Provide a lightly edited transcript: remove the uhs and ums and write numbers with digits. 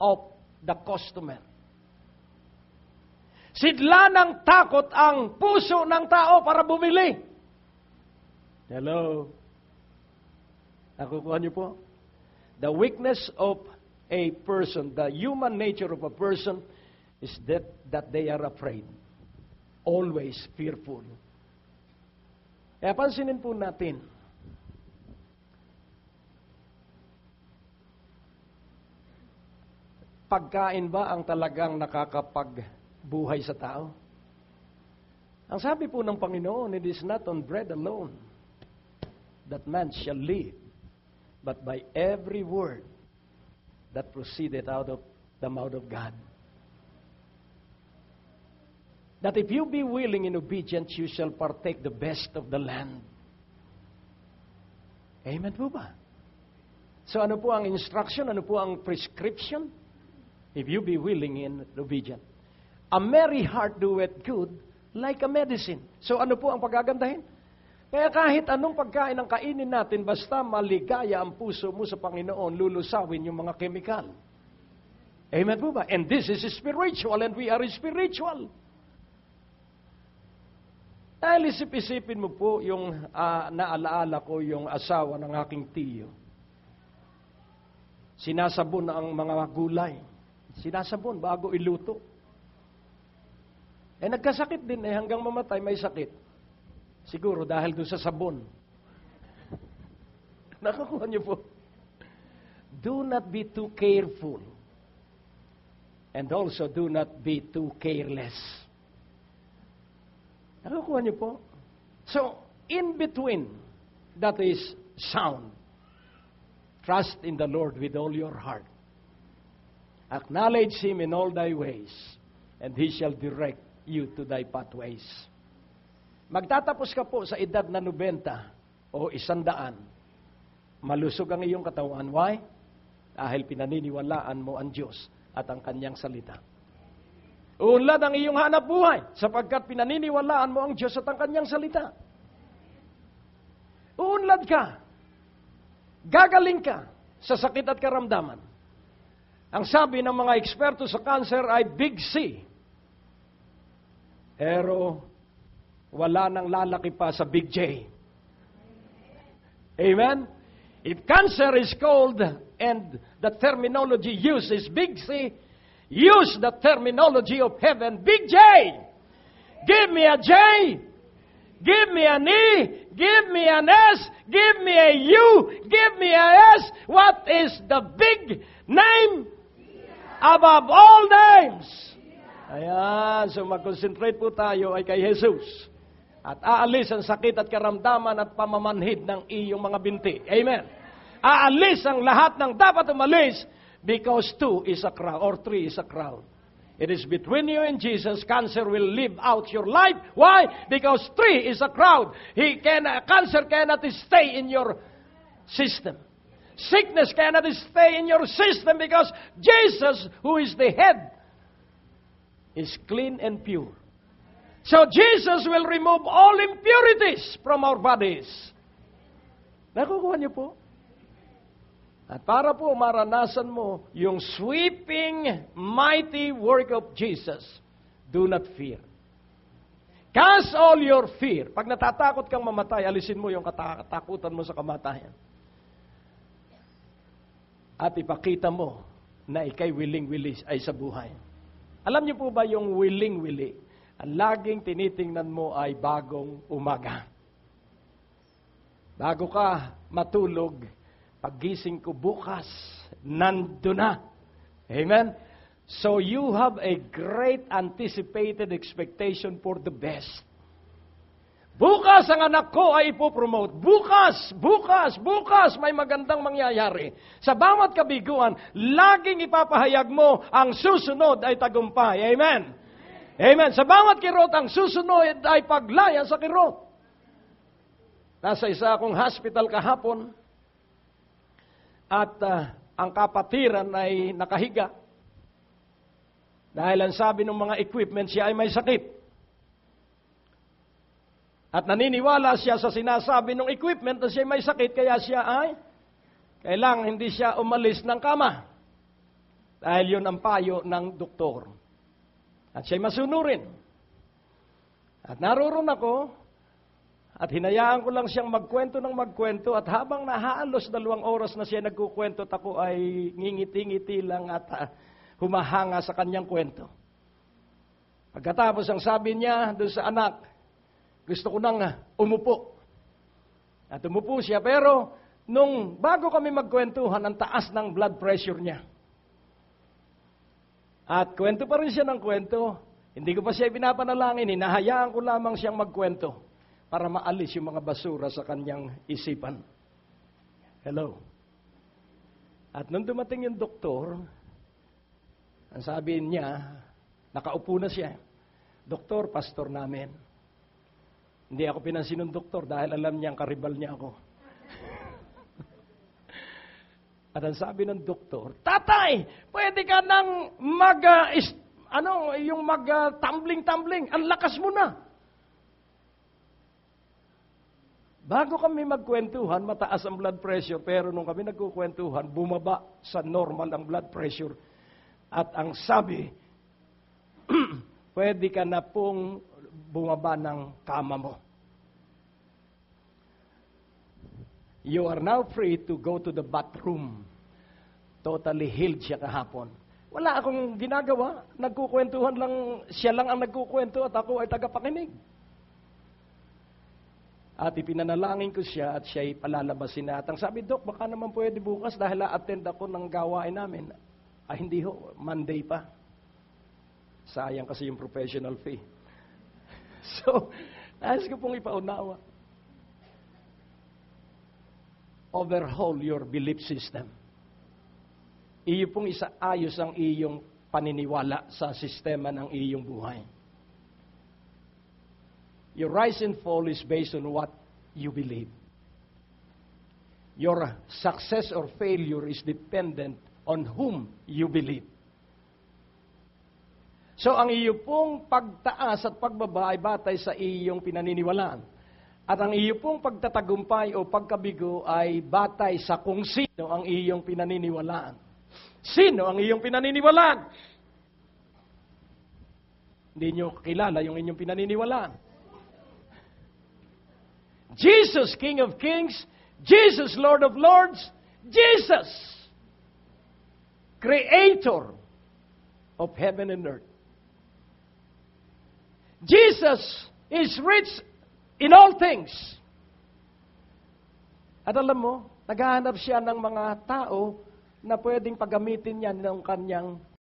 of the customer. Sidla ng takot ang puso ng tao para bumili. Hello? Nakukuha niyo po? The weakness of a person, the human nature of a person is that they are afraid. Always fearful. Kaya pansinin po natin, pagkain ba ang talagang nakakapagbuhay sa tao? Ang sabi po ng Panginoon, it is not on bread alone that man shall live, but by every word that proceeded out of the mouth of God. That if you be willing and obedient, you shall partake the best of the land. Amen po ba? So ano po ang instruction? Ano po ang prescription? If you be willing and obedient. A merry heart doeth good like a medicine. So ano po ang pagagandahin? Kaya kahit anong pagkain ang kainin natin, basta maligaya ang puso mo sa Panginoon, lulusawin yung mga chemical. Amen po ba? And this is spiritual and we are spiritual. Dahil isip-isipin mo po yung naalaala ko yung asawa ng aking tiyo. Sinasabon ang mga gulay. Sinasabon bago iluto. Nagkasakit din hanggang mamatay may sakit. Siguro dahil doon sa sabon. Nakakuha niyo po. Do not be too careful. And also do not be too careless. Nakakuha niyo po. So, in between, that is sound. Trust in the Lord with all your heart. Acknowledge Him in all thy ways, and He shall direct you to thy pathways. Magtatapos ka po sa edad na 90 o 100, malusog ang iyong katawan. Why? Dahil pinaniniwalaan mo ang Diyos at ang Kanyang salita. Unlad ang iyong hanap buhay sapagkat pinaniniwalaan mo ang Diyos at ang Kanyang salita. Unlad ka. Gagaling ka sa sakit at karamdaman. Ang sabi ng mga eksperto sa cancer ay big C. Pero wala nang lalaki pa sa big J. Amen? If cancer is called and the terminology used is big C, use the terminology of heaven, big J. Give me a J. Give me an E. Give me an S. Give me a U. Give me a S. What is the big name? Above all names. Ayan. So mag-concentrate po tayo ay kay Jesus. At aalis ang sakit at karamdaman at pamamanhid ng iyong mga binti. Amen. Aalis ang lahat ng dapat umalis because 2 is a crowd or 3 is a crowd. It is between you and Jesus. Cancer will live out your life. Why? Because 3 is a crowd. Cancer cannot stay in your system. Sickness cannot stay in your system because Jesus, who is the head, is clean and pure. So Jesus will remove all impurities from our bodies. Nakukuha niyo po? At para po maranasan mo yung sweeping, mighty work of Jesus, do not fear. Cast all your fear. Pag natatakot kang mamatay, alisin mo yung katakutan mo sa kamatayan. At ipakita mo na ikay willing-willing ay sa buhay. Alam niyo po ba yung willing-willing? Ang laging tinitingnan mo ay bagong umaga. Bago ka matulog, paggising ko bukas, nando na. Amen? So you have a great anticipated expectation for the best. Bukas ang anak ko ay ipopromote. Bukas, may magandang mangyayari. Sa bawat kabiguan, laging ipapahayag mo, ang susunod ay tagumpay. Amen? Amen. Sa bawat kirot, ang susunod ay paglaya sa kirot. Nasa isa akong hospital kahapon, at ang kapatiran ay nakahiga. Dahil ang sabi ng mga equipment, siya ay may sakit. At naniniwala siya sa sinasabi ng equipment na siya ay may sakit, kaya siya ay kailangan hindi siya umalis ng kama. Dahil yun ang payo ng doktor. At siya'y masunurin. At naroon ako, at hinayaan ko lang siyang magkwento ng magkwento, at habang nahalos 2 oras na siya nagkukwento, at ako ay ngingiti-ngiti lang at humahanga sa kanyang kwento. Pagkatapos ang sabi niya doon sa anak, gusto ko nang umupo. At umupo siya, pero nung bago kami magkwentuhan, ang taas ng blood pressure niya. At kwento pa rin siya ng kwento. Hindi ko pa siya pinapanalangin, hinahayaan ko lamang siyang magkwento para maalis yung mga basura sa kanyang isipan. Hello. At nung dumating yung doktor, ang sabi niya, nakaupo na siya. Doktor, pastor namin. Hindi ako pinansin ng doktor dahil alam niya ang karibal niya ako. At ang sabi ng doktor, tatay, pwede ka nang tumbling-tumbling. Ang lakas mo na. Bago kami magkwentuhan, mataas ang blood pressure. Pero nung kami nagkukwentuhan, bumaba sa normal ang blood pressure. At ang sabi, pwede ka na pong bumaba ng kama mo. You are now free to go to the bathroom. Totally healed siya kahapon. Wala akong ginagawa. Nagkukwentuhan lang, siya lang ang nagkukwento at ako ay tagapakinig. At ipinanalangin ko siya at siya'y palalabasin na. At ang sabi, Dok, baka naman pwede bukas dahil attend ako ng gawain namin. Hindi ho, Monday pa. Sayang kasi yung professional fee. So, nais ko pong ipaunawa. Overhaul your belief system. Iyo pong isaayos ang iyong paniniwala sa sistema ng iyong buhay. Your rise and fall is based on what you believe. Your success or failure is dependent on whom you believe. So, ang iyo pong pagtaas at pagbaba ay batay sa iyong pinaniniwalaan. At ang iyo pong pagtatagumpay o pagkabigo ay batay sa kung sino ang iyong pinaniniwalaan. Sino ang iyong pinaniniwalaan? Hindi nyo kilala yung inyong pinaniniwalaan. Jesus, King of Kings. Jesus, Lord of Lords. Jesus, Creator of heaven and earth. Jesus is rich in all things. At alam mo, naghahanap siya ng mga tao na pwedeng paggamitin niya ng kanyang